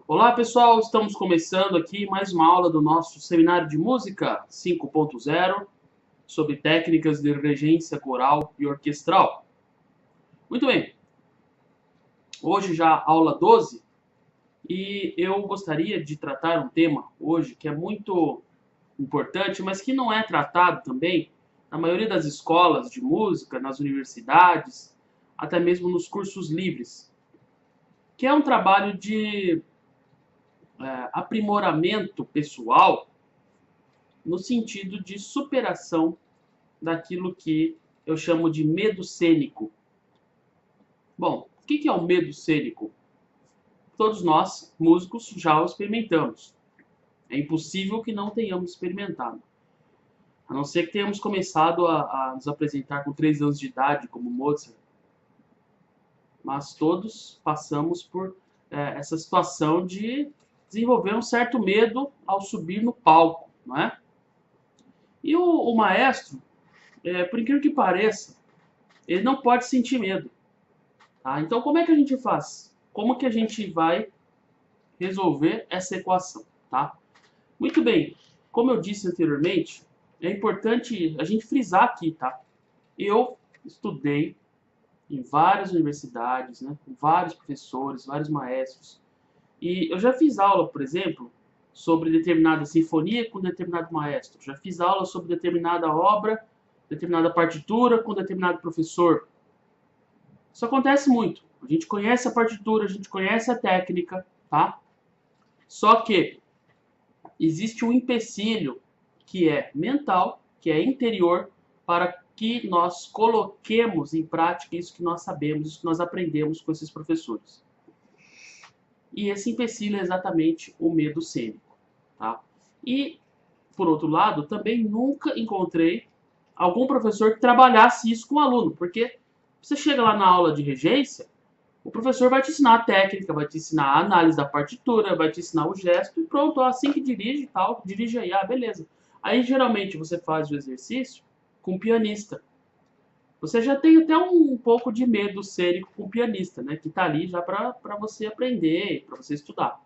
Olá pessoal, estamos começando aqui mais uma aula do nosso seminário de música 5.0 sobre técnicas de regência coral e orquestral. Muito bem, hoje já aula 12 e eu gostaria de tratar um tema hoje que é muito importante, mas que não é tratado também na maioria das escolas de música, nas universidades, até mesmo nos cursos livres, que é um trabalho de aprimoramento pessoal no sentido de superação daquilo que eu chamo de medo cênico. Bom, o que é o medo cênico? Todos nós, músicos, já o experimentamos. É impossível que não tenhamos experimentado. A não ser que tenhamos começado a nos apresentar com 3 anos de idade, como Mozart. Mas todos passamos por essa situação de desenvolver um certo medo ao subir no palco, não é? E o maestro, por incrível que pareça, ele não pode sentir medo. Tá? Então, como é que a gente faz? Como que a gente vai resolver essa equação? Tá? Muito bem, como eu disse anteriormente, é importante a gente frisar aqui, tá? Eu estudei em várias universidades, né, com vários professores, vários maestros, e eu já fiz aula, por exemplo, sobre determinada sinfonia com determinado maestro, já fiz aula sobre determinada obra, determinada partitura com determinado professor. Isso acontece muito. A gente conhece a partitura, a gente conhece a técnica, tá? Só que existe um empecilho que é mental, que é interior, para que nós coloquemos em prática isso que nós sabemos, isso que nós aprendemos com esses professores. E esse empecilho é exatamente o medo cênico, tá? E, por outro lado, também nunca encontrei algum professor que trabalhasse isso com o aluno, porque você chega lá na aula de regência, o professor vai te ensinar a técnica, vai te ensinar a análise da partitura, vai te ensinar o gesto e pronto, assim que dirige e tal, dirige aí, beleza. Aí geralmente você faz o exercício com o pianista. Você já tem até um pouco de medo cênico com o pianista, né? Que tá ali já para você aprender, para você estudar.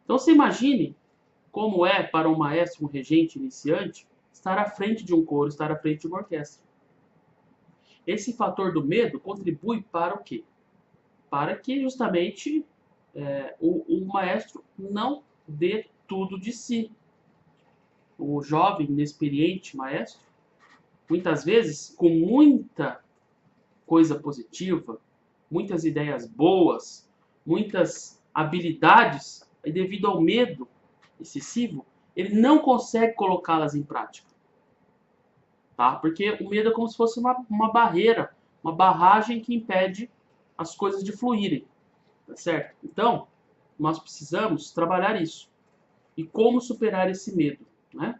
Então você imagine como é para um maestro, um regente iniciante, estar à frente de um coro, estar à frente de uma orquestra. Esse fator do medo contribui para o quê? Para que justamente o maestro não dê tudo de si. O jovem, inexperiente maestro, muitas vezes, com muita coisa positiva, muitas ideias boas, muitas habilidades, e devido ao medo excessivo, ele não consegue colocá-las em prática. Tá? Porque o medo é como se fosse uma barreira, uma barragem que impede as coisas de fluírem. Tá certo? Então, nós precisamos trabalhar isso. E como superar esse medo, né?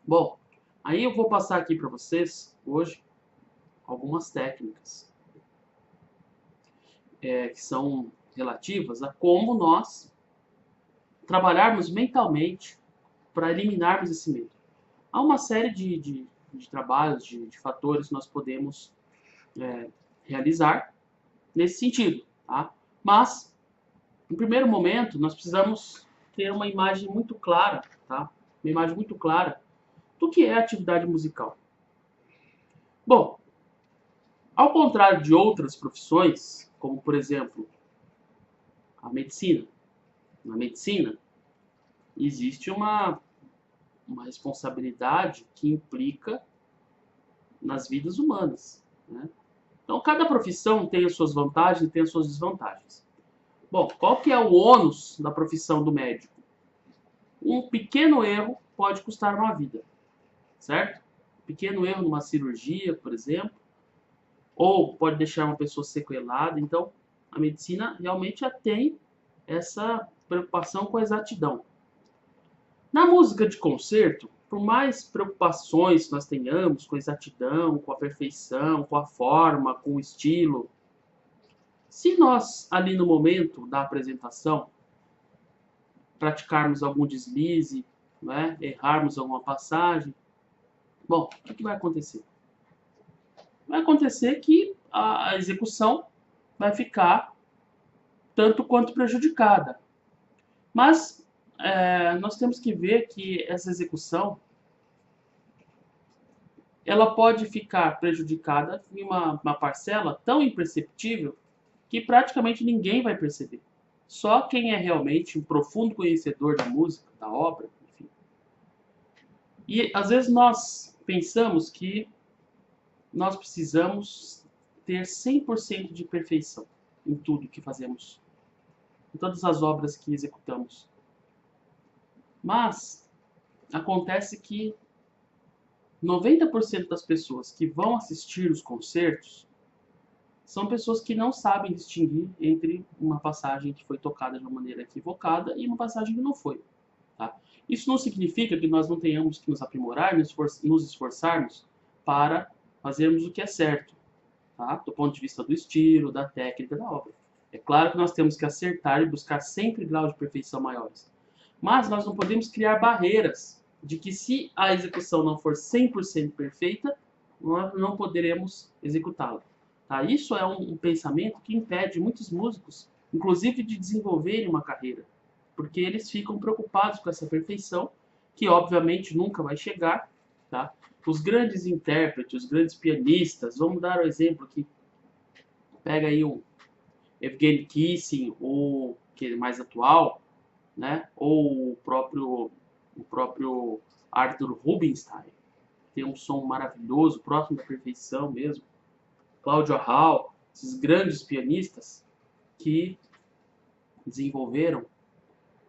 Bom, aí eu vou passar aqui para vocês, hoje, algumas técnicas que são relativas a como nós trabalharmos mentalmente para eliminarmos esse medo. Há uma série de trabalhos, de fatores que nós podemos realizar nesse sentido, tá? Mas, no primeiro momento, nós precisamos ter uma imagem muito clara, tá? Uma imagem muito clara do que é a atividade musical. Bom, ao contrário de outras profissões, como por exemplo a medicina, na medicina existe uma responsabilidade que implica nas vidas humanas, né? Então cada profissão tem as suas vantagens e tem as suas desvantagens. Bom, qual que é o ônus da profissão do médico? Um pequeno erro pode custar uma vida, certo? Um pequeno erro numa cirurgia, por exemplo, ou pode deixar uma pessoa sequelada. Então, a medicina realmente já tem essa preocupação com a exatidão. Na música de concerto, por mais preocupações que nós tenhamos com a exatidão, com a perfeição, com a forma, com o estilo, se nós, ali no momento da apresentação, praticarmos algum deslize, né, errarmos alguma passagem, bom, o que vai acontecer? Vai acontecer que a execução vai ficar tanto quanto prejudicada. Mas nós temos que ver que essa execução ela pode ficar prejudicada em uma parcela tão imperceptível que praticamente ninguém vai perceber. Só quem é realmente um profundo conhecedor da música, da obra, enfim. E às vezes nós pensamos que nós precisamos ter 100% de perfeição em tudo que fazemos, em todas as obras que executamos. Mas acontece que 90% das pessoas que vão assistir os concertos são pessoas que não sabem distinguir entre uma passagem que foi tocada de uma maneira equivocada e uma passagem que não foi. Tá? Isso não significa que nós não tenhamos que nos aprimorar, nos esforçarmos para fazermos o que é certo, tá? Do ponto de vista do estilo, da técnica, da obra. É claro que nós temos que acertar e buscar sempre graus de perfeição maiores. Mas nós não podemos criar barreiras de que se a execução não for 100% perfeita, nós não poderemos executá-la. Tá? Isso é um pensamento que impede muitos músicos, inclusive, de desenvolverem uma carreira, porque eles ficam preocupados com essa perfeição, que obviamente nunca vai chegar. Tá? Os grandes intérpretes, os grandes pianistas, vamos dar o exemplo aqui, pega aí o Evgeny Kissin, ou que é mais atual, né? Ou o próprio Arthur Rubinstein, tem um som maravilhoso, próximo da perfeição mesmo. Claudio Hall, esses grandes pianistas que desenvolveram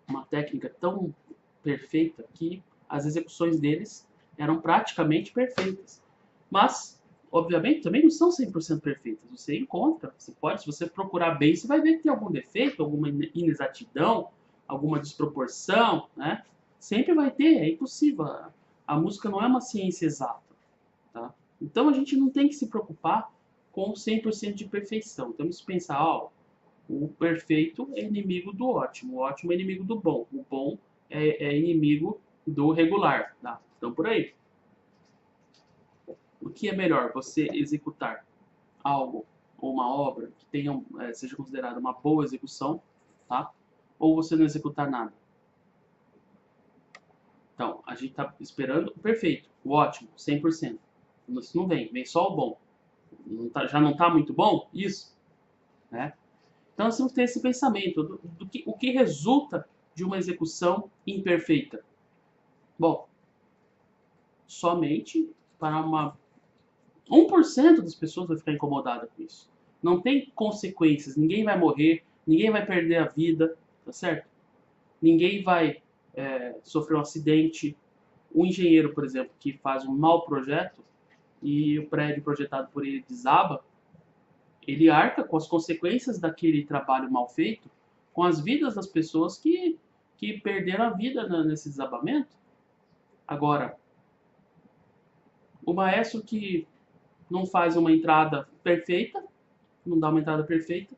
uma técnica tão perfeita que as execuções deles eram praticamente perfeitas. Mas, obviamente, também não são 100% perfeitas. Você encontra, se você procurar bem, você vai ver que tem algum defeito, alguma inexatidão, alguma desproporção, né? Sempre vai ter, é impossível. A música não é uma ciência exata, tá? Então a gente não tem que se preocupar com 100% de perfeição. Temos que pensar, o perfeito é inimigo do ótimo, o ótimo é inimigo do bom, o bom é inimigo do regular, tá? Então por aí. O que é melhor, você executar algo ou uma obra que tenha, seja considerada uma boa execução, tá? Ou você não executar nada? Então, a gente está esperando o perfeito, o ótimo, 100%. Isso não vem só o bom. Já não está muito bom? Isso. Né? Então, nós temos que ter esse pensamento o que resulta de uma execução imperfeita. Bom, somente para 1% das pessoas vai ficar incomodada com isso. Não tem consequências, ninguém vai morrer, ninguém vai perder a vida, tá certo? Ninguém vai sofrer um acidente. O engenheiro, por exemplo, que faz um mau projeto e o prédio projetado por ele desaba, ele arca com as consequências daquele trabalho mal feito, com as vidas das pessoas que perderam a vida nesse desabamento. Agora, o maestro que não faz uma entrada perfeita, não dá uma entrada perfeita,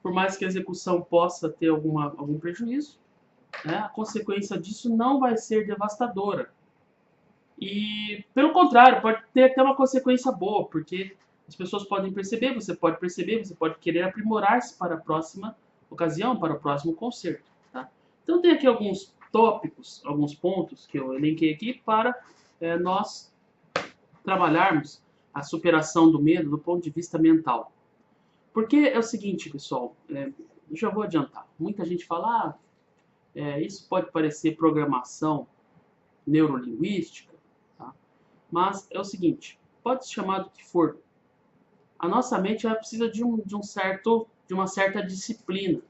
por mais que a execução possa ter algum prejuízo, né, a consequência disso não vai ser devastadora. E, pelo contrário, pode ter até uma consequência boa, porque as pessoas podem perceber, você pode querer aprimorar-se para a próxima ocasião, para o próximo concerto. Tá? Então tem aqui alguns tópicos, alguns pontos que eu elenquei aqui para nós trabalharmos a superação do medo do ponto de vista mental. Porque é o seguinte, pessoal, eu já vou adiantar. Muita gente fala, isso pode parecer programação neurolinguística, tá? Mas é o seguinte, pode se chamar do que for. A nossa mente ela precisa de uma certa disciplina.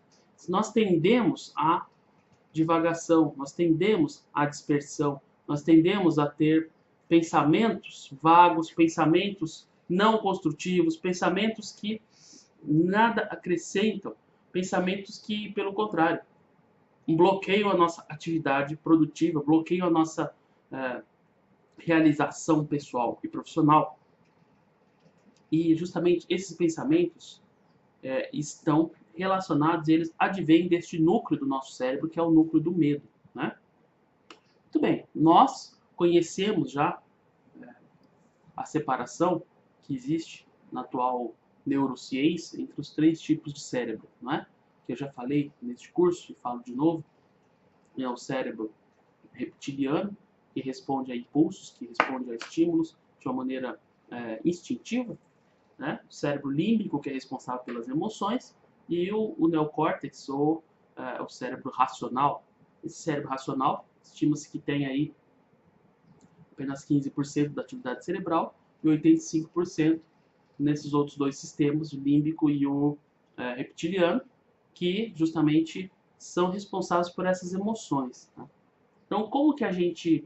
Nós tendemos à divagação, nós tendemos à dispersão, nós tendemos a ter pensamentos vagos, pensamentos não construtivos, pensamentos que nada acrescentam, pensamentos que, pelo contrário, bloqueiam a nossa atividade produtiva, bloqueiam a nossa realização pessoal e profissional. E justamente esses pensamentos estão relacionados, eles advêm deste núcleo do nosso cérebro, que é o núcleo do medo. Né? Muito bem, nós conhecemos já a separação que existe na atual neurociência entre os 3 tipos de cérebro, não é? Que eu já falei neste curso e falo de novo, é o cérebro reptiliano, que responde a impulsos, que responde a estímulos de uma maneira instintiva, né? O cérebro límbico, que é responsável pelas emoções, e o neocórtex, ou o cérebro racional. Esse cérebro racional, estima-se que tem aí apenas 15% da atividade cerebral e 85% nesses outros dois sistemas, o límbico e o reptiliano, que justamente são responsáveis por essas emoções. Tá? Então, como que a gente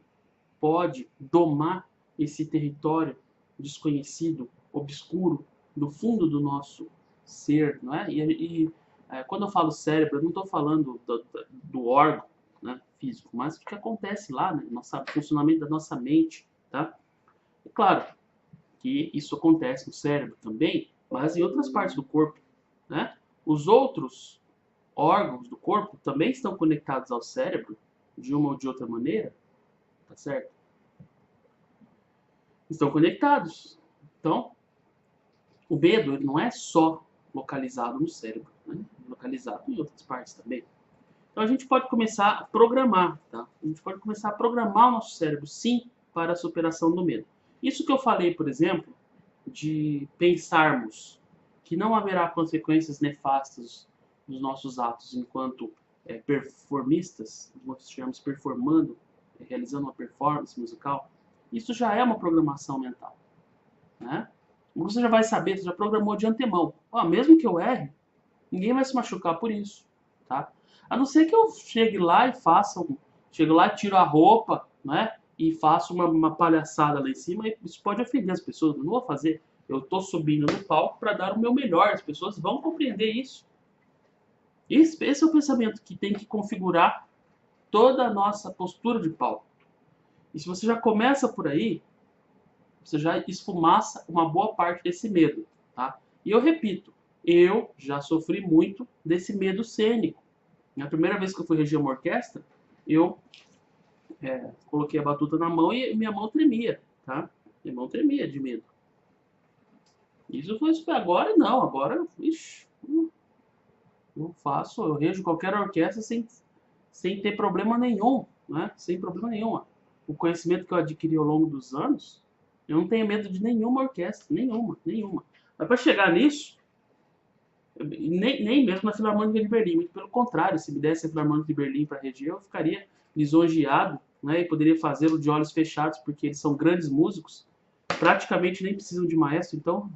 pode domar esse território desconhecido, obscuro, do fundo do nosso ser, não é? Quando eu falo cérebro, eu não estou falando do órgão, né, físico, mas o que acontece lá, né, no funcionamento da nossa mente, tá? É claro que isso acontece no cérebro também, mas em outras partes do corpo, né? Os outros órgãos do corpo também estão conectados ao cérebro de uma ou de outra maneira, tá certo? Estão conectados. Então, o medo ele não é só localizado no cérebro, né? Localizado em outras partes também. Então a gente pode começar a programar, tá? A gente pode começar a programar o nosso cérebro, sim, para a superação do medo. Isso que eu falei, por exemplo, de pensarmos que não haverá consequências nefastas nos nossos atos enquanto performistas, enquanto estivermos performando, realizando uma performance musical, isso já é uma programação mental, né? Você já vai saber, você já programou de antemão. Mesmo que eu erre, ninguém vai se machucar por isso, tá? A não ser que eu chegue lá e faça, chego lá, tiro a roupa, né? E faço uma palhaçada lá em cima, e isso pode ofender as pessoas. Eu não vou fazer. Eu estou subindo no palco para dar o meu melhor. As pessoas vão compreender isso. Esse é o pensamento que tem que configurar toda a nossa postura de palco. E se você já começa por aí, você já esfumaça uma boa parte desse medo, tá? E eu repito, eu já sofri muito desse medo cênico. Na primeira vez que eu fui reger uma orquestra, eu coloquei a batuta na mão e minha mão tremia, tá? Minha mão tremia de medo. Isso foi agora não, agora, ixi, eu faço, eu rejo qualquer orquestra sem ter problema nenhum, né? Sem problema nenhum. O conhecimento que eu adquiri ao longo dos anos, eu não tenho medo de nenhuma orquestra, nenhuma. Mas para chegar nisso, nem mesmo na Filarmônica de Berlim, muito pelo contrário, se me desse a Filarmônica de Berlim para reger, eu ficaria lisonjeado, né, e poderia fazê-lo de olhos fechados, porque eles são grandes músicos, praticamente nem precisam de maestro, então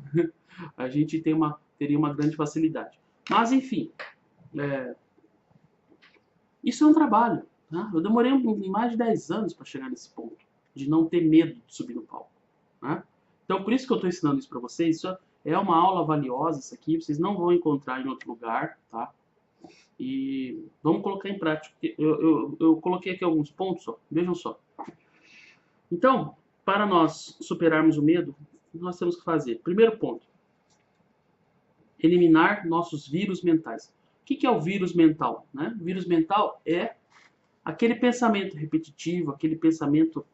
a gente teria uma grande facilidade. Mas, enfim, isso é um trabalho. Né? Eu demorei mais de 10 anos para chegar nesse ponto, de não ter medo de subir no palco. Né? Então, por isso que eu estou ensinando isso para vocês. Isso é uma aula valiosa, isso aqui. Vocês não vão encontrar em outro lugar, tá? E vamos colocar em prática. Eu coloquei aqui alguns pontos, ó. Vejam só. Então, para nós superarmos o medo, o que nós temos que fazer? Primeiro ponto. Eliminar nossos vírus mentais. O que é o vírus mental? Né? O vírus mental é aquele pensamento repetitivo, aquele pensamento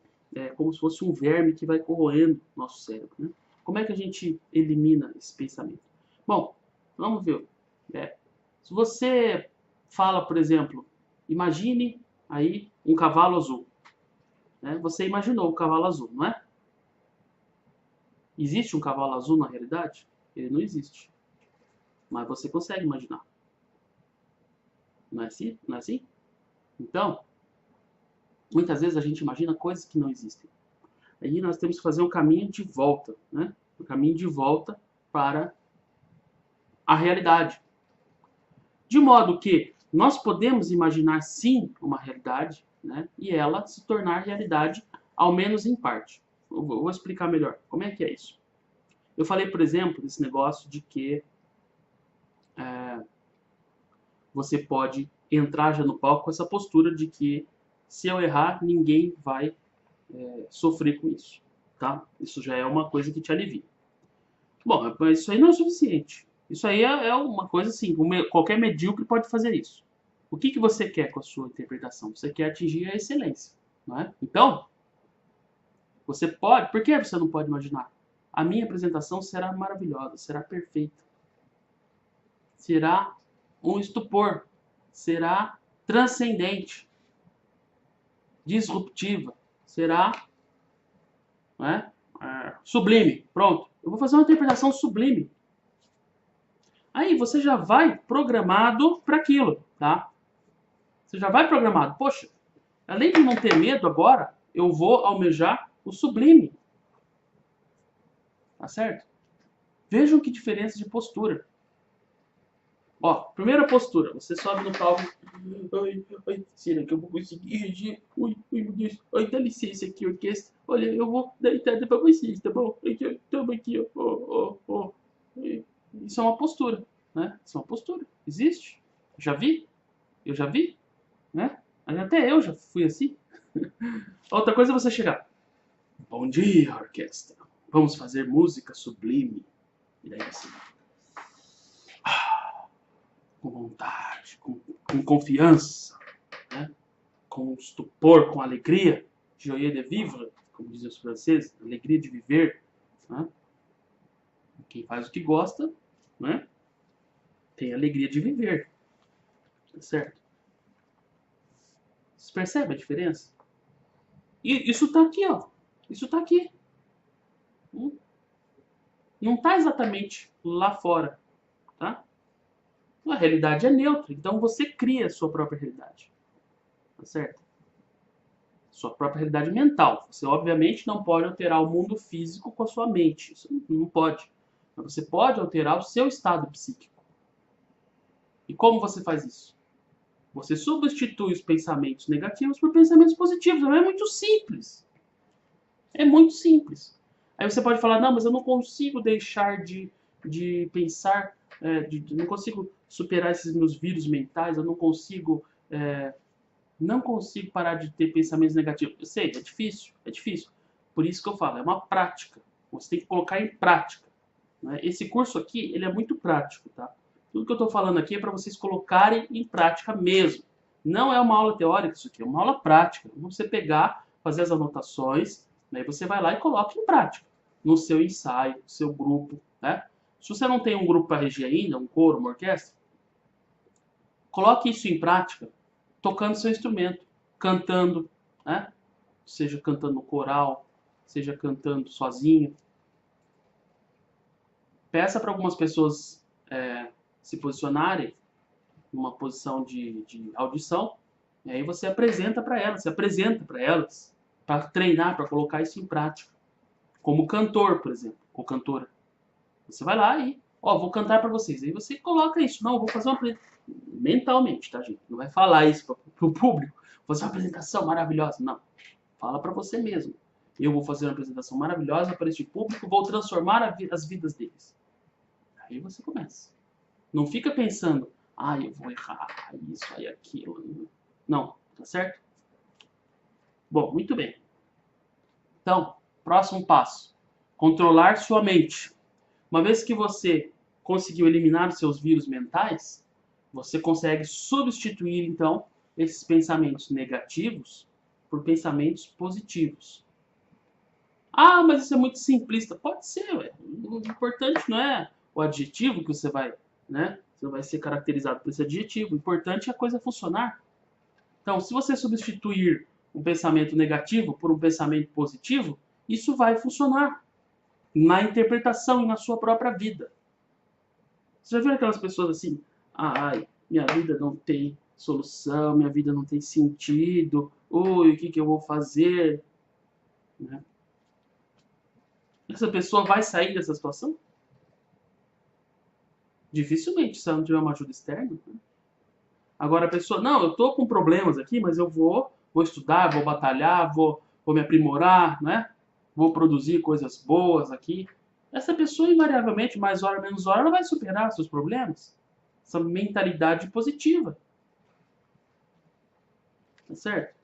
como se fosse um verme que vai corroendo nosso cérebro. Né? Como é que a gente elimina esse pensamento? Bom, vamos ver. Se você fala, por exemplo, imagine aí um cavalo azul. Né? Você imaginou o cavalo azul, não é? Existe um cavalo azul na realidade? Ele não existe. Mas você consegue imaginar. Não é assim? Não é assim? Então, muitas vezes a gente imagina coisas que não existem. Aí nós temos que fazer um caminho de volta, né? Um caminho de volta para a realidade. De modo que nós podemos imaginar sim uma realidade, né? E ela se tornar realidade, ao menos em parte. Eu vou explicar melhor. Como é que é isso? Eu falei, por exemplo, desse negócio de que você pode entrar já no palco com essa postura de que se eu errar, ninguém vai sofrer com isso, tá? Isso já é uma coisa que te alivia. Bom, mas isso aí não é suficiente. Isso aí é uma coisa assim, qualquer medíocre pode fazer isso. O que você quer com a sua interpretação? Você quer atingir a excelência, não é? Então, você pode, por que você não pode imaginar? A minha apresentação será maravilhosa, será perfeita. Será um estupor, será transcendente. disruptiva, será, né, sublime. Pronto, eu vou fazer uma interpretação sublime. Aí você já vai programado para aquilo, tá? Você já vai programado. Poxa, além de não ter medo agora, eu vou almejar o sublime. Tá certo? Vejam que diferença de postura. Ó, primeira postura, você sobe no palco. Ai, será que eu vou conseguir reger? Ui, meu Deus. Ai, dá licença aqui, orquestra. Olha, eu vou dar entrada pra vocês, tá bom? Aqui, toma aqui, ó. Isso é uma postura, né? Isso é uma postura. Existe. Já vi? Eu já vi, né? Até eu já fui assim. Outra coisa é você chegar. Bom dia, orquestra. Vamos fazer música sublime. E daí assim. Com vontade, com confiança, né? Com estupor, com alegria. Joie de vivre, como dizem os franceses. Alegria de viver. Né? Quem faz o que gosta, né? Tem alegria de viver. Tá certo? Você percebe a diferença? E isso tá aqui, ó. Isso tá aqui. Não tá exatamente lá fora, tá? A realidade é neutra, então você cria a sua própria realidade. Tá certo? Sua própria realidade mental. Você obviamente não pode alterar o mundo físico com a sua mente. Isso não pode. Mas você pode alterar o seu estado psíquico. E como você faz isso? Você substitui os pensamentos negativos por pensamentos positivos. É muito simples. É muito simples. Aí você pode falar, não, mas eu não consigo deixar de pensar, não consigo superar esses meus vírus mentais, eu não consigo parar de ter pensamentos negativos. Eu sei, é difícil. Por isso que eu falo, é uma prática. Você tem que colocar em prática. Né? Esse curso aqui, ele é muito prático, tá? Tudo que eu estou falando aqui é para vocês colocarem em prática mesmo. Não é uma aula teórica isso aqui, é uma aula prática. Você pegar, fazer as anotações, aí você vai lá e coloca em prática. No seu ensaio, no seu grupo, né? Se você não tem um grupo para reger ainda, um coro, uma orquestra, coloque isso em prática tocando seu instrumento, cantando, né? Seja cantando no coral, seja cantando sozinho. Peça para algumas pessoas se posicionarem numa posição de audição, e aí você apresenta para elas, para treinar, para colocar isso em prática. Como cantor, por exemplo, ou cantora. Você vai lá e, vou cantar para vocês. Aí você coloca isso. Não, eu vou fazer uma mentalmente, tá, gente? Não vai falar isso para o público. Vou fazer uma apresentação maravilhosa. Não. Fala para você mesmo. Eu vou fazer uma apresentação maravilhosa para este público, vou transformar as vidas deles. Aí você começa. Não fica pensando, eu vou errar isso, aí aquilo. Não, tá certo? Bom, muito bem. Então, próximo passo. Controlar sua mente. Uma vez que você conseguiu eliminar os seus vírus mentais, você consegue substituir, então, esses pensamentos negativos por pensamentos positivos. Ah, mas isso é muito simplista. Pode ser, ué. O importante não é o adjetivo que você vai, né? Você vai ser caracterizado por esse adjetivo. O importante é a coisa funcionar. Então, se você substituir um pensamento negativo por um pensamento positivo, isso vai funcionar na interpretação e na sua própria vida. Você já viu aquelas pessoas assim? Minha vida não tem solução, minha vida não tem sentido. Ui, o que eu vou fazer? Né? Essa pessoa vai sair dessa situação? Dificilmente, se ela não tiver uma ajuda externa. Né? Agora a pessoa, não, eu tô com problemas aqui, mas eu vou estudar, vou batalhar, vou me aprimorar, né? Vou produzir coisas boas aqui. Essa pessoa, invariavelmente, mais hora, menos hora, ela vai superar seus problemas. Essa mentalidade positiva. Tá certo?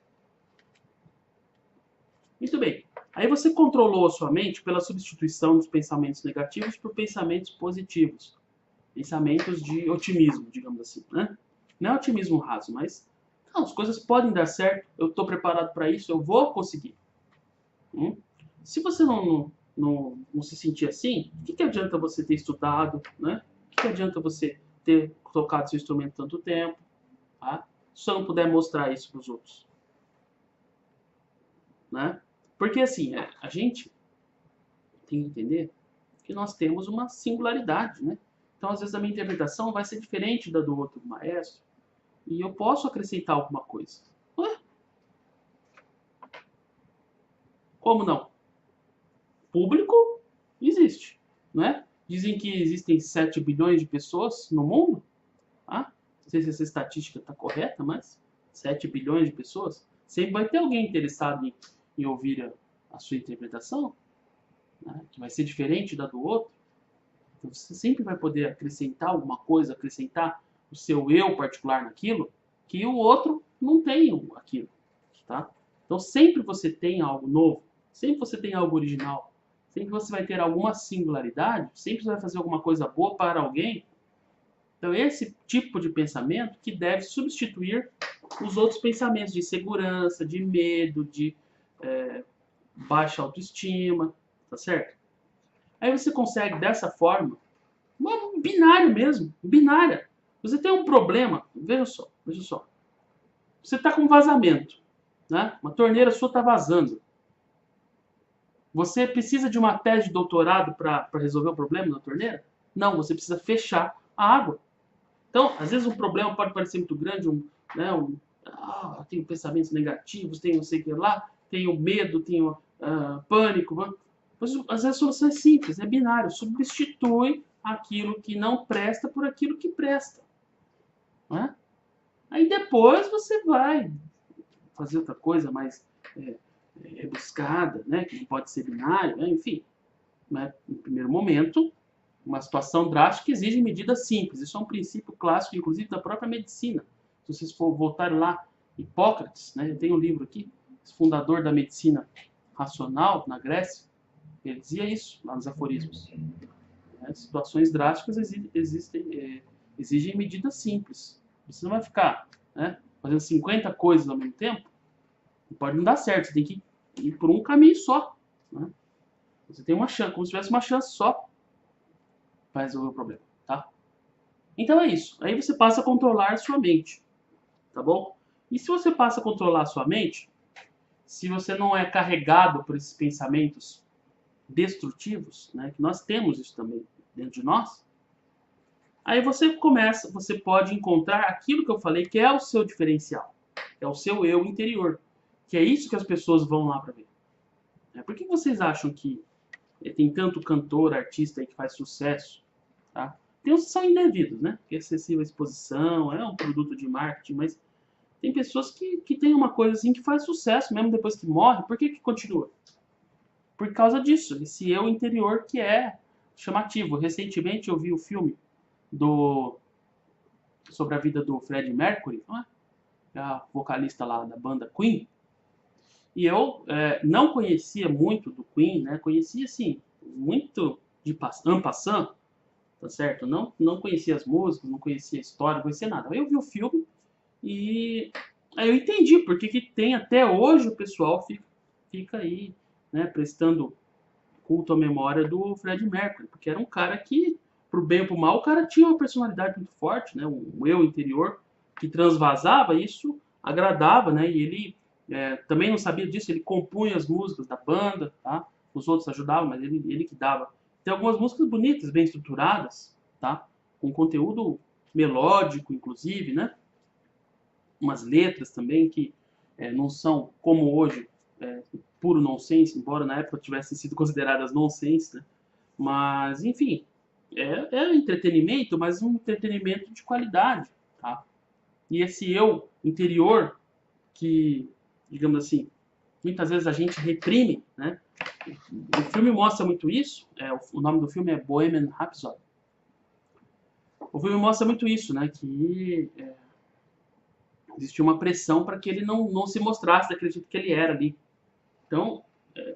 Muito bem. Aí você controlou a sua mente pela substituição dos pensamentos negativos por pensamentos positivos. Pensamentos de otimismo, digamos assim, né? Não é otimismo raso, mas não, as coisas podem dar certo, eu estou preparado para isso, eu vou conseguir. Se você não se sentir assim, o que adianta você ter estudado, né? O que adianta você ter tocado seu instrumento tanto tempo, tá? Se você não puder mostrar isso para os outros. né? Porque assim, a gente tem que entender que nós temos uma singularidade, né? Então, às vezes, a minha interpretação vai ser diferente da do outro maestro e eu posso acrescentar alguma coisa. Ué? Como não? Público existe, né? Dizem que existem 7 bilhões de pessoas no mundo. Tá? Não sei se essa estatística está correta, mas 7 bilhões de pessoas. Sempre vai ter alguém interessado em ouvir a sua interpretação, né? Que vai ser diferente da do outro. Então você sempre vai poder acrescentar alguma coisa, acrescentar o seu eu particular naquilo, que o outro não tem aquilo. Tá? Então sempre você tem algo novo, sempre você tem algo original, sempre você vai ter alguma singularidade, sempre você vai fazer alguma coisa boa para alguém. Então esse tipo de pensamento que deve substituir os outros pensamentos de insegurança, de medo, de baixa autoestima, tá certo? Aí você consegue dessa forma, um binário mesmo, binária. Você tem um problema, veja só, veja só. Você está com um vazamento, né? Uma torneira sua está vazando. Você precisa de uma tese de doutorado para resolver o problema da torneira? Não, você precisa fechar a água. Então, às vezes um problema pode parecer muito grande, tenho pensamentos negativos, tenho não sei o que lá, tenho medo, tenho pânico. Mas, às vezes a solução é simples, é binário. Substitui aquilo que não presta por aquilo que presta. Né? Aí depois você vai fazer outra coisa mais rebuscada, né? Que não pode ser binário, né? Enfim. Né? No primeiro momento, uma situação drástica exige medidas simples. Isso é um princípio clássico, inclusive, da própria medicina. Se vocês for voltar lá, Hipócrates, né? Eu tenho um livro aqui, fundador da medicina racional na Grécia, ele dizia isso lá nos aforismos. Situações drásticas exigem medidas simples. Você não vai ficar fazendo 50 coisas ao mesmo tempo, pode não dar certo, você tem que ir por um caminho só. Né? Você tem uma chance, como se tivesse uma chance só para resolver o problema, tá? Então é isso. Aí você passa a controlar a sua mente, tá bom? E se você passa a controlar a sua mente, se você não é carregado por esses pensamentos destrutivos, né, que nós temos isso também dentro de nós, aí você pode encontrar aquilo que eu falei que é o seu diferencial, é o seu eu interior, que é isso que as pessoas vão lá para ver. Por que vocês acham que tem tanto cantor, artista aí que faz sucesso? Tá? Tem uns que são indevidos, né? Que excessiva exposição, é um produto de marketing, mas tem pessoas que tem uma coisa assim que faz sucesso mesmo depois que morre. Por que continua? Por causa disso, esse eu interior que é chamativo. Recentemente eu vi o filme sobre a vida do Freddie Mercury, a vocalista lá da banda Queen. E eu não conhecia muito do Queen, né? Conhecia assim, muito de en passant, tá certo? Não conhecia as músicas, não conhecia a história, não conhecia nada. Aí eu vi o filme e aí eu entendi porque que tem até hoje o pessoal fica aí, né, prestando culto à memória do Freddie Mercury, porque era um cara que, pro bem ou pro mal, o cara tinha uma personalidade muito forte, né, um eu interior que transvasava, e isso agradava, né, e ele também não sabia disso, ele compunha as músicas da banda, tá? Os outros ajudavam, mas ele que dava. Tem algumas músicas bonitas, bem estruturadas, tá? Com conteúdo melódico, inclusive, né? Umas letras também que não são, como hoje, puro nonsense, embora na época tivessem sido consideradas nonsense, né? Mas, enfim, é entretenimento, mas um entretenimento de qualidade, tá? E esse eu interior que, digamos assim, muitas vezes a gente reprime, né? O filme mostra muito isso, o nome do filme é Bohemian Rhapsody. O filme mostra muito isso, né? Que existia uma pressão para que ele não se mostrasse daquele jeito que ele era ali. Então,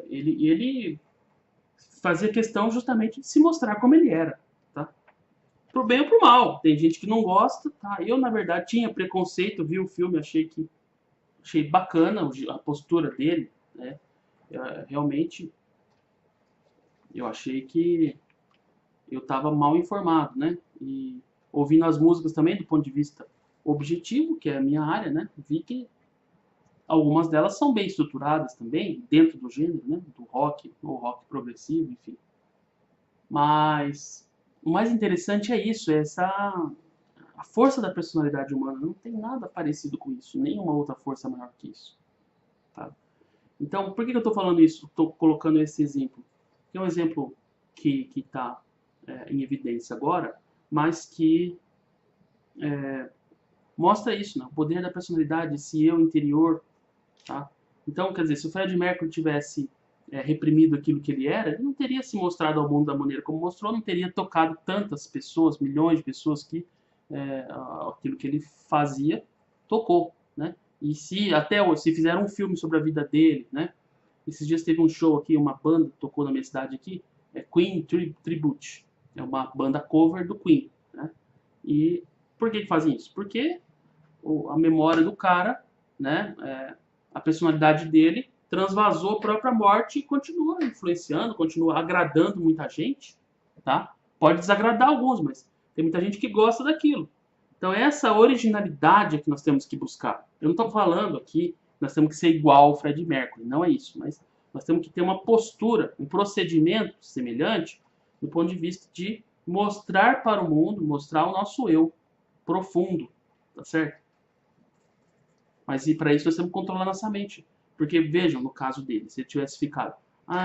ele fazia questão justamente de se mostrar como ele era, tá? Pro bem ou pro mal. Tem gente que não gosta, tá? Eu, na verdade, tinha preconceito, vi o filme, achei bacana a postura dele, né? Realmente, eu achei que eu estava mal informado, né? E ouvindo as músicas também, do ponto de vista objetivo, que é a minha área, né? Vi que Algumas delas são bem estruturadas também, dentro do gênero, né? Do rock, ou rock progressivo, enfim. Mas o mais interessante é isso, é a força da personalidade humana. Não tem nada parecido com isso, nenhuma outra força maior que isso. Tá? Então, por que eu estou falando isso? Estou colocando esse exemplo. É um exemplo que está em evidência agora, mas que mostra isso, né? O poder da personalidade, esse eu interior. Tá? Então, quer dizer, se o Fred Mercury tivesse reprimido aquilo que ele era, ele não teria se mostrado ao mundo da maneira como mostrou, não teria tocado tantas pessoas, milhões de pessoas que aquilo que ele fazia tocou, né? E se fizeram um filme sobre a vida dele, né? Esses dias teve um show aqui, uma banda tocou na minha cidade aqui, Queen Tribute, é uma banda cover do Queen, né? E por que fazem isso? Porque a memória do cara, né? A personalidade dele transvasou a própria morte e continua influenciando, continua agradando muita gente, tá? Pode desagradar alguns, mas tem muita gente que gosta daquilo. Então essa originalidade é que nós temos que buscar. Eu não estou falando aqui nós temos que ser igual ao Fred Mercury, não é isso, mas nós temos que ter uma postura, um procedimento semelhante do ponto de vista de mostrar para o mundo, mostrar o nosso eu profundo, tá certo? Mas e para isso nós temos que controlar nossa mente. Porque vejam, no caso dele, se ele tivesse ficado,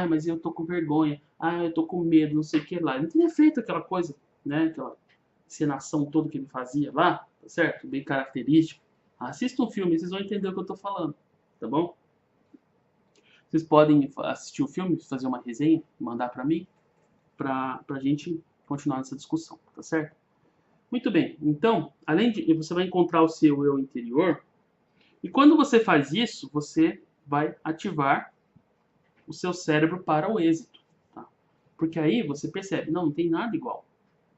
mas eu tô com vergonha, eu tô com medo, não sei o que lá. Ele não teria feito aquela coisa, né? Aquela encenação toda que ele fazia lá, tá certo? Bem característica. Assista um filme, vocês vão entender o que eu tô falando, tá bom? Vocês podem assistir o filme, fazer uma resenha, mandar para mim, pra gente continuar nessa discussão, tá certo? Muito bem, então, além de você vai encontrar o seu eu interior, e quando você faz isso, você vai ativar o seu cérebro para o êxito. Tá? Porque aí você percebe, não tem nada igual.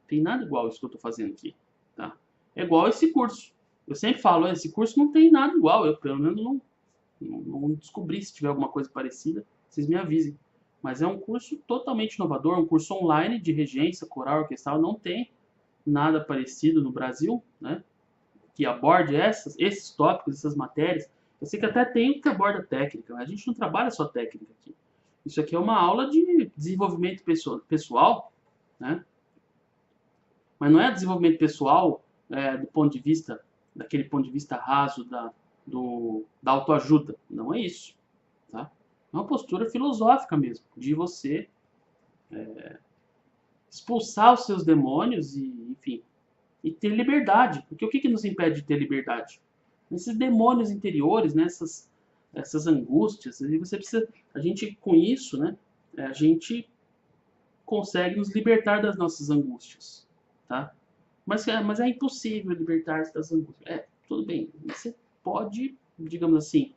Tem nada igual isso que eu estou fazendo aqui. Tá? É igual esse curso. Eu sempre falo, esse curso não tem nada igual. Eu, pelo menos, não descobri. Se tiver alguma coisa parecida, vocês me avisem. Mas é um curso totalmente inovador, um curso online de regência, coral, orquestral. Não tem nada parecido no Brasil, né? Que aborde esses tópicos, essas matérias. Eu sei que até tem o que aborda técnica, mas a gente não trabalha só técnica aqui. Isso aqui é uma aula de desenvolvimento pessoal, né? Mas não é desenvolvimento pessoal do ponto de vista, daquele ponto de vista raso da autoajuda. Não é isso, tá? É uma postura filosófica mesmo, de você expulsar os seus demônios e, enfim, e ter liberdade. Porque o que nos impede de ter liberdade? Esses demônios interiores, né? Essas angústias. E você precisa, a gente com isso, né? A gente consegue nos libertar das nossas angústias, tá? Mas é impossível libertar-se das angústias. Tudo bem. Você pode, digamos assim,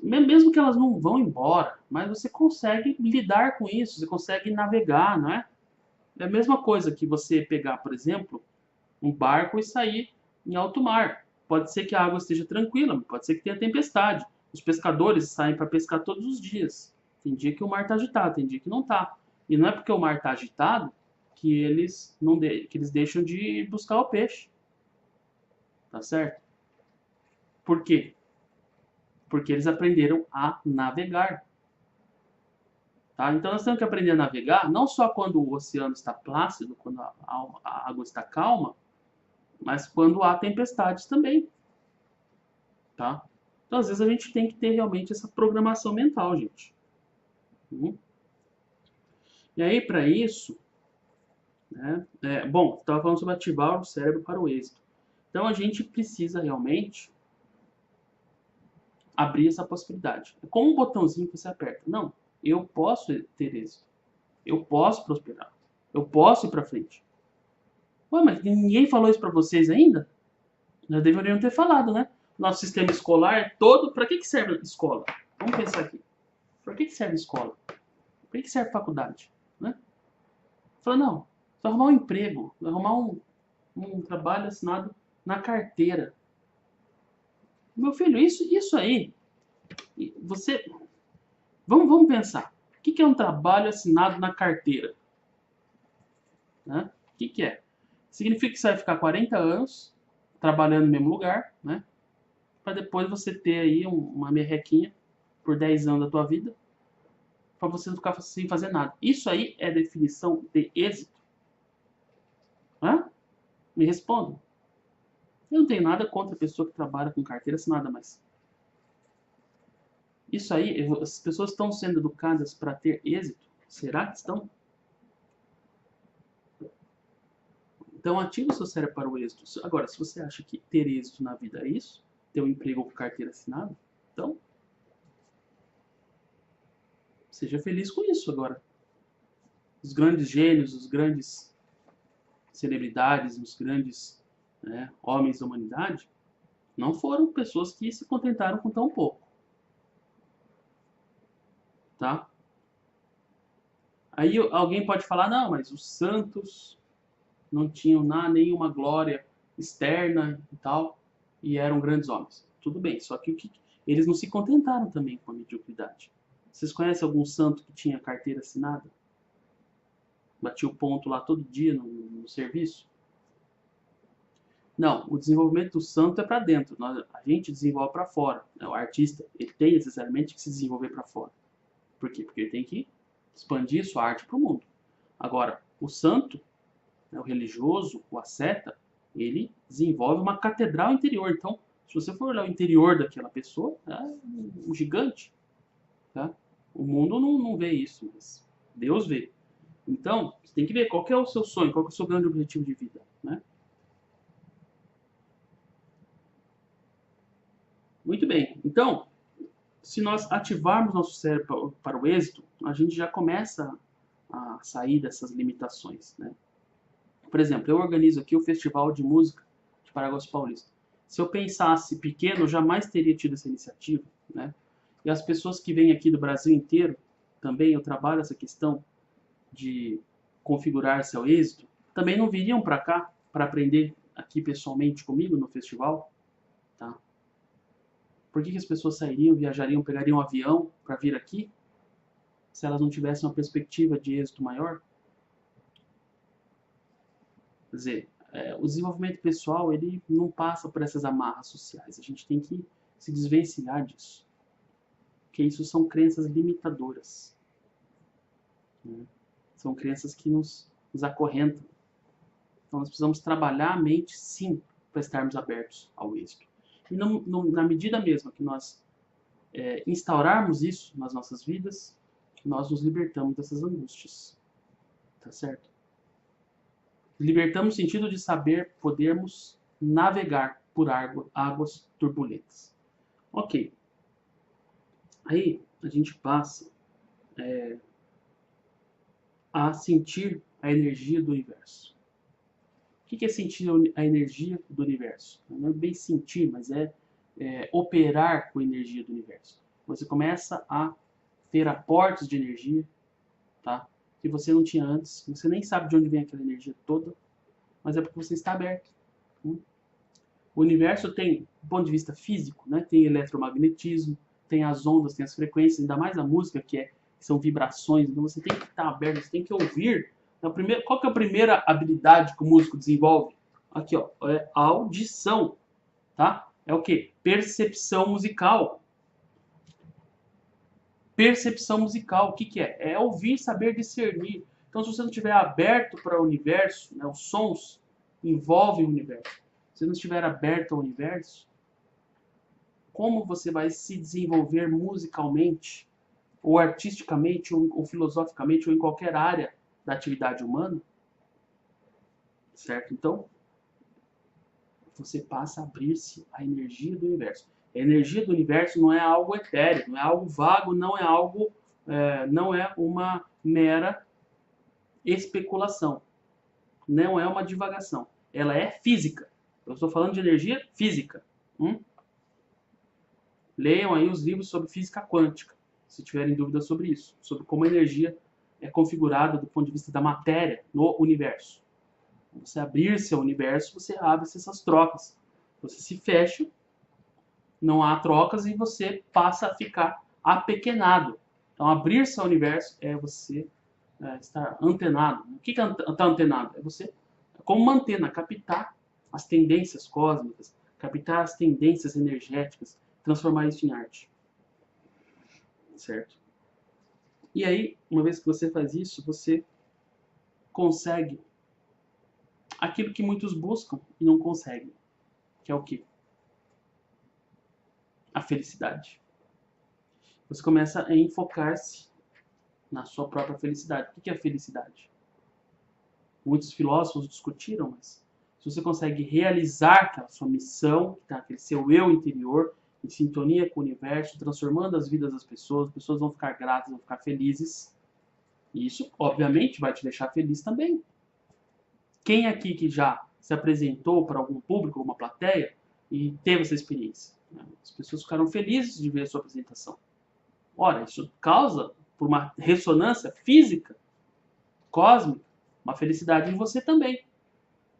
mesmo que elas não vão embora, mas você consegue lidar com isso, você consegue navegar, não é? É a mesma coisa que você pegar, por exemplo, um barco e sair em alto mar. Pode ser que a água esteja tranquila, pode ser que tenha tempestade. Os pescadores saem para pescar todos os dias. Tem dia que o mar está agitado, tem dia que não está. E não é porque o mar está agitado que eles que eles deixam de buscar o peixe. Tá certo? Por quê? Porque eles aprenderam a navegar. Tá? Então nós temos que aprender a navegar não só quando o oceano está plácido, quando a água está calma, mas quando há tempestades também, tá? Então, às vezes, a gente tem que ter realmente essa programação mental, gente. E aí, para isso, né, bom, estava falando sobre ativar o cérebro para o êxito. Então, a gente precisa realmente abrir essa possibilidade. É como um botãozinho que você aperta. Não, eu posso ter êxito. Eu posso prosperar. Eu posso ir para frente. Ué, mas ninguém falou isso para vocês ainda? Já deveriam ter falado, né? Nosso sistema escolar é todo... Para que serve a escola? Vamos pensar aqui. Para que serve a escola? Para que serve a faculdade? Né? Fala, não, vai arrumar um emprego, vai arrumar um trabalho assinado na carteira. Meu filho, isso aí, você... Vamos pensar. O que é um trabalho assinado na carteira? Né? O que é? Significa que você vai ficar 40 anos trabalhando no mesmo lugar, né? para depois você ter aí uma merrequinha por 10 anos da tua vida, para você não ficar sem fazer nada. Isso aí é definição de êxito? Hã? Me responda. Eu não tenho nada contra a pessoa que trabalha com carteira assinada, mas isso aí, as pessoas estão sendo educadas para ter êxito? Será que estão? Então ative o seu cérebro para o êxito. Agora, se você acha que ter êxito na vida é isso, ter um emprego com carteira assinada, então seja feliz com isso agora. Os grandes gênios, os grandes celebridades, os grandes homens da humanidade, não foram pessoas que se contentaram com tão pouco. Tá? Aí alguém pode falar, não, mas os santos não tinham nenhuma glória externa e tal, e eram grandes homens. Tudo bem, só que eles não se contentaram também com a mediocridade. Vocês conhecem algum santo que tinha carteira assinada? Batia o ponto lá todo dia no serviço? Não, o desenvolvimento do santo é para dentro, a gente desenvolve para fora. O artista, ele tem necessariamente que se desenvolver para fora. Por quê? Porque ele tem que expandir sua arte para o mundo. Agora, o santo, o religioso, o asceta, ele desenvolve uma catedral interior. Então, se você for olhar o interior daquela pessoa, é um gigante. Tá? O mundo não vê isso, mas Deus vê. Então, você tem que ver qual que é o seu sonho, qual que é o seu grande objetivo de vida. Né? Muito bem. Então, se nós ativarmos nosso cérebro para o êxito, a gente já começa a sair dessas limitações. Né? Por exemplo, eu organizo aqui o Festival de Música de Paraguaçu Paulista. Se eu pensasse pequeno, eu jamais teria tido essa iniciativa. Né? E as pessoas que vêm aqui do Brasil inteiro, também eu trabalho essa questão de configurar seu êxito, também não viriam para cá para aprender aqui pessoalmente comigo no festival. Tá? Por que as pessoas sairiam, viajariam, pegariam um avião para vir aqui se elas não tivessem uma perspectiva de êxito maior? Quer dizer, o desenvolvimento pessoal ele não passa por essas amarras sociais. A gente tem que se desvencilhar disso. Porque isso são crenças limitadoras. Né? São crenças que nos acorrentam. Então nós precisamos trabalhar a mente, sim, para estarmos abertos ao êxito. E na medida mesma que nós instaurarmos isso nas nossas vidas, nós nos libertamos dessas angústias. Tá certo? Libertamos no sentido de saber podermos navegar por águas turbulentas. Ok. Aí a gente passa a sentir a energia do universo. O que é sentir a energia do universo? Não é bem sentir, mas é operar com a energia do universo. Você começa a ter aportes de energia, tá? Que você não tinha antes. Você nem sabe de onde vem aquela energia toda, mas é porque você está aberto. O universo tem, do ponto de vista físico, né? Tem eletromagnetismo, tem as ondas, tem as frequências, ainda mais a música que são vibrações. Então você tem que estar aberto, você tem que ouvir. Qual que é a primeira habilidade que o músico desenvolve? Aqui, ó, é a audição, tá? É o que? Percepção musical. Percepção musical, o que é? É ouvir, saber discernir. Então, se você não estiver aberto para o universo, né, os sons envolvem o universo. Se você não estiver aberto ao universo, como você vai se desenvolver musicalmente, ou artisticamente, ou filosoficamente, ou em qualquer área da atividade humana? Certo? Então, você passa a abrir-se à energia do universo. A energia do universo não é algo etéreo, não é algo vago, não é algo, não é uma mera especulação, não é uma divagação. Ela é física. Eu estou falando de energia física. Leiam aí os livros sobre física quântica, se tiverem dúvidas sobre isso, sobre como a energia é configurada do ponto de vista da matéria no universo. Você abrir-se ao universo, você abre-se essas trocas. Você se fecha, não há trocas e você passa a ficar apequenado. Então, abrir-se ao universo é você estar antenado. O que é estar antenado? É você, como uma antena, captar as tendências cósmicas, captar as tendências energéticas, transformar isso em arte, certo? E aí, uma vez que você faz isso, você consegue aquilo que muitos buscam e não conseguem, que é o quê? A felicidade. Você começa a enfocar-se na sua própria felicidade. O que é a felicidade? Muitos filósofos discutiram, mas se você consegue realizar aquela sua missão, que está aquele seu eu interior, em sintonia com o universo, transformando as vidas das pessoas, as pessoas vão ficar gratas, vão ficar felizes. E isso, obviamente, vai te deixar feliz também. Quem aqui que já se apresentou para algum público, alguma plateia, e teve essa experiência? As pessoas ficaram felizes de ver a sua apresentação. Ora, isso causa, por uma ressonância física, cósmica, uma felicidade em você também.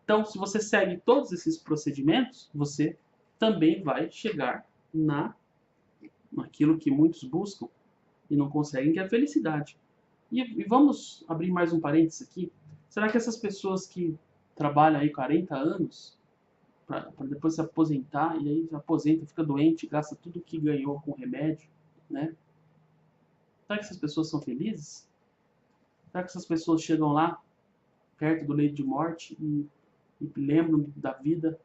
Então, se você segue todos esses procedimentos, você também vai chegar naquilo que muitos buscam e não conseguem, que é a felicidade. E vamos abrir mais um parênteses aqui. Será que essas pessoas que trabalham aí 40 anos para depois se aposentar, e aí se aposenta, fica doente, gasta tudo que ganhou com remédio, né? Será que essas pessoas são felizes? Será que essas pessoas chegam lá, perto do leito de morte, e lembram da vida?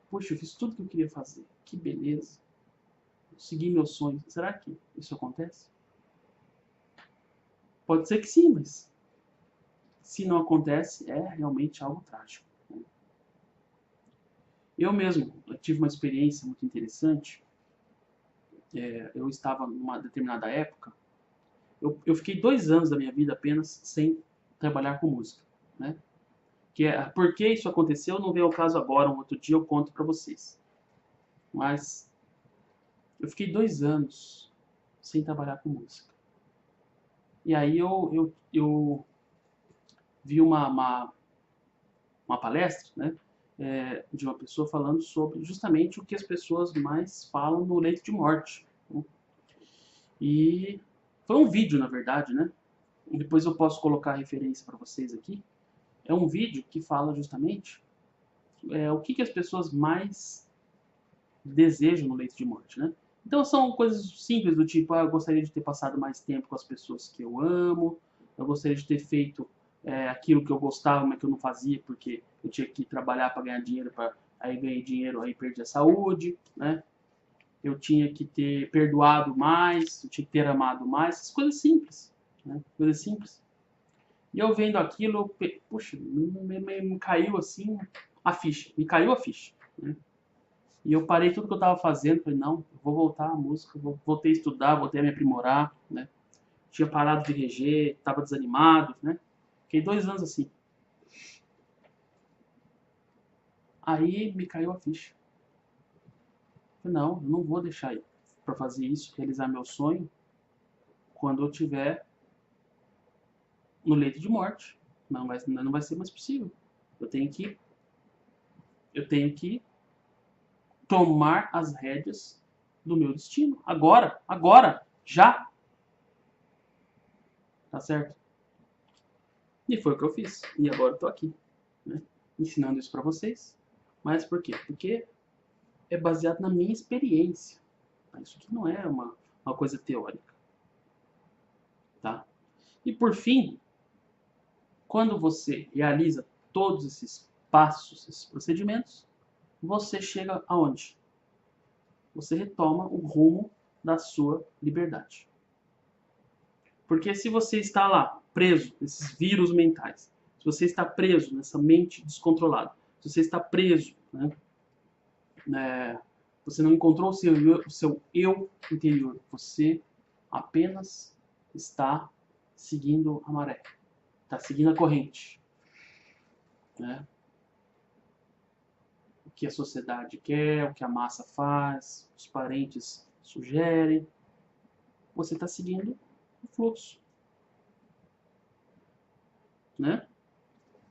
Poxa, eu fiz tudo que eu queria fazer. Que beleza. Eu segui meus sonhos. Será que isso acontece? Pode ser que sim, mas se não acontece, é realmente algo trágico. Eu mesmo tive uma experiência muito interessante. Eu estava numa determinada época. Eu fiquei 2 anos da minha vida apenas sem trabalhar com música, né? Por que isso aconteceu, não vem ao caso agora, um outro dia eu conto para vocês. Mas eu fiquei 2 anos sem trabalhar com música. E aí eu vi uma palestra, né, de uma pessoa falando sobre justamente o que as pessoas mais falam no leito de morte. Né? E foi um vídeo, na verdade, né? E depois eu posso colocar a referência para vocês aqui. É um vídeo que fala justamente o que as pessoas mais desejam no leito de morte, né? Então são coisas simples do tipo, eu gostaria de ter passado mais tempo com as pessoas que eu amo, eu gostaria de ter feito aquilo que eu gostava, mas que eu não fazia porque eu tinha que trabalhar para ganhar dinheiro, aí ganhei dinheiro, aí perdi a saúde, né? Eu tinha que ter perdoado mais, eu tinha que ter amado mais, essas coisas simples, né? Coisas simples. E eu vendo aquilo, puxa, me caiu assim a ficha, me caiu a ficha, né? E eu parei tudo que eu estava fazendo, falei, não, eu vou voltar à música, voltei a estudar, voltei a me aprimorar, né? Tinha parado de reger, estava desanimado, né? Fiquei 2 anos assim. Aí me caiu a ficha. Falei, não, eu não vou deixar aí para fazer isso, realizar meu sonho, quando eu tiver no leito de morte. Não vai ser mais possível. Eu tenho que tomar as rédeas do meu destino. Agora, já. Tá certo? E foi o que eu fiz. E agora eu tô aqui, né? Ensinando isso para vocês. Mas por quê? Porque é baseado na minha experiência. Isso aqui não é uma coisa teórica. Tá? E por fim, quando você realiza todos esses passos, esses procedimentos, você chega aonde? Você retoma o rumo da sua liberdade. Porque se você está lá, preso nesses vírus mentais, se você está preso nessa mente descontrolada, se você está preso, você não encontrou o seu eu interior, você apenas está seguindo a maré, está seguindo a corrente. Né? O que a sociedade quer, o que a massa faz, os parentes sugerem, você está seguindo o fluxo. Né?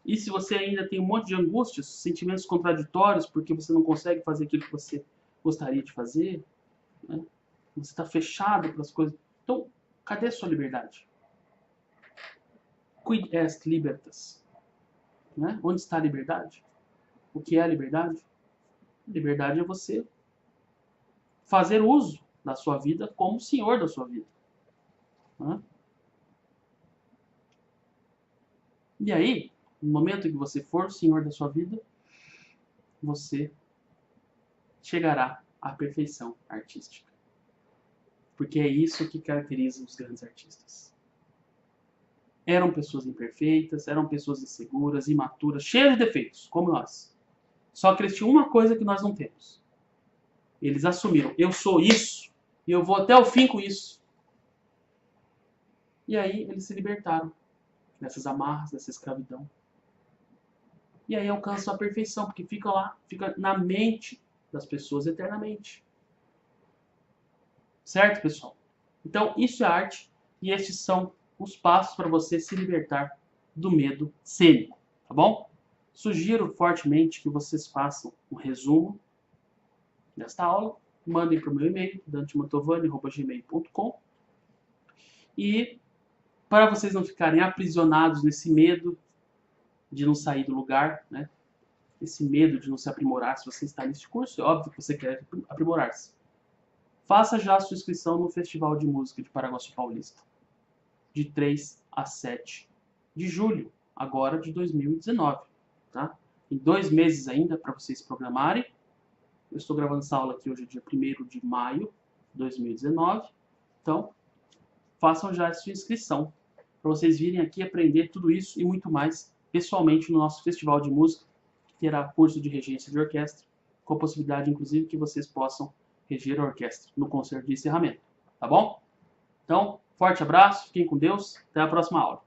E se você ainda tem um monte de angústias, sentimentos contraditórios, porque você não consegue fazer aquilo que você gostaria de fazer, né? Você está fechado para as coisas. Então, cadê a sua liberdade? Quid est libertas? Né? Onde está a liberdade? O que é a liberdade? Liberdade é você fazer uso da sua vida como senhor da sua vida. Né? E aí, no momento em que você for o senhor da sua vida, você chegará à perfeição artística. Porque é isso que caracteriza os grandes artistas. Eram pessoas imperfeitas, eram pessoas inseguras, imaturas, cheias de defeitos, como nós. Só que eles tinham uma coisa que nós não temos. Eles assumiram, eu sou isso, e eu vou até o fim com isso. E aí eles se libertaram dessas amarras, dessa escravidão. E aí alcançam a perfeição, porque fica lá, fica na mente das pessoas eternamente. Certo, pessoal? Então, isso é arte, e estes são os passos para você se libertar do medo cênico, tá bom? Sugiro fortemente que vocês façam um resumo desta aula, mandem para o meu e-mail, dantemantovani@gmail.com, e para vocês não ficarem aprisionados nesse medo de não sair do lugar, né? Esse medo de não se aprimorar se você está nesse curso, é óbvio que você quer aprimorar-se. Faça já a sua inscrição no Festival de Música de Paraguaçu Paulista, de 3 a 7 de julho, agora de 2019. Tá? Em 2 meses ainda para vocês programarem. Eu estou gravando essa aula aqui hoje, dia 1º de maio de 2019. Então, façam já a sua inscrição para vocês virem aqui aprender tudo isso e muito mais pessoalmente no nosso Festival de Música, que terá curso de regência de orquestra, com a possibilidade, inclusive, que vocês possam reger a orquestra no concerto de encerramento. Tá bom? Então, forte abraço, fiquem com Deus, até a próxima aula.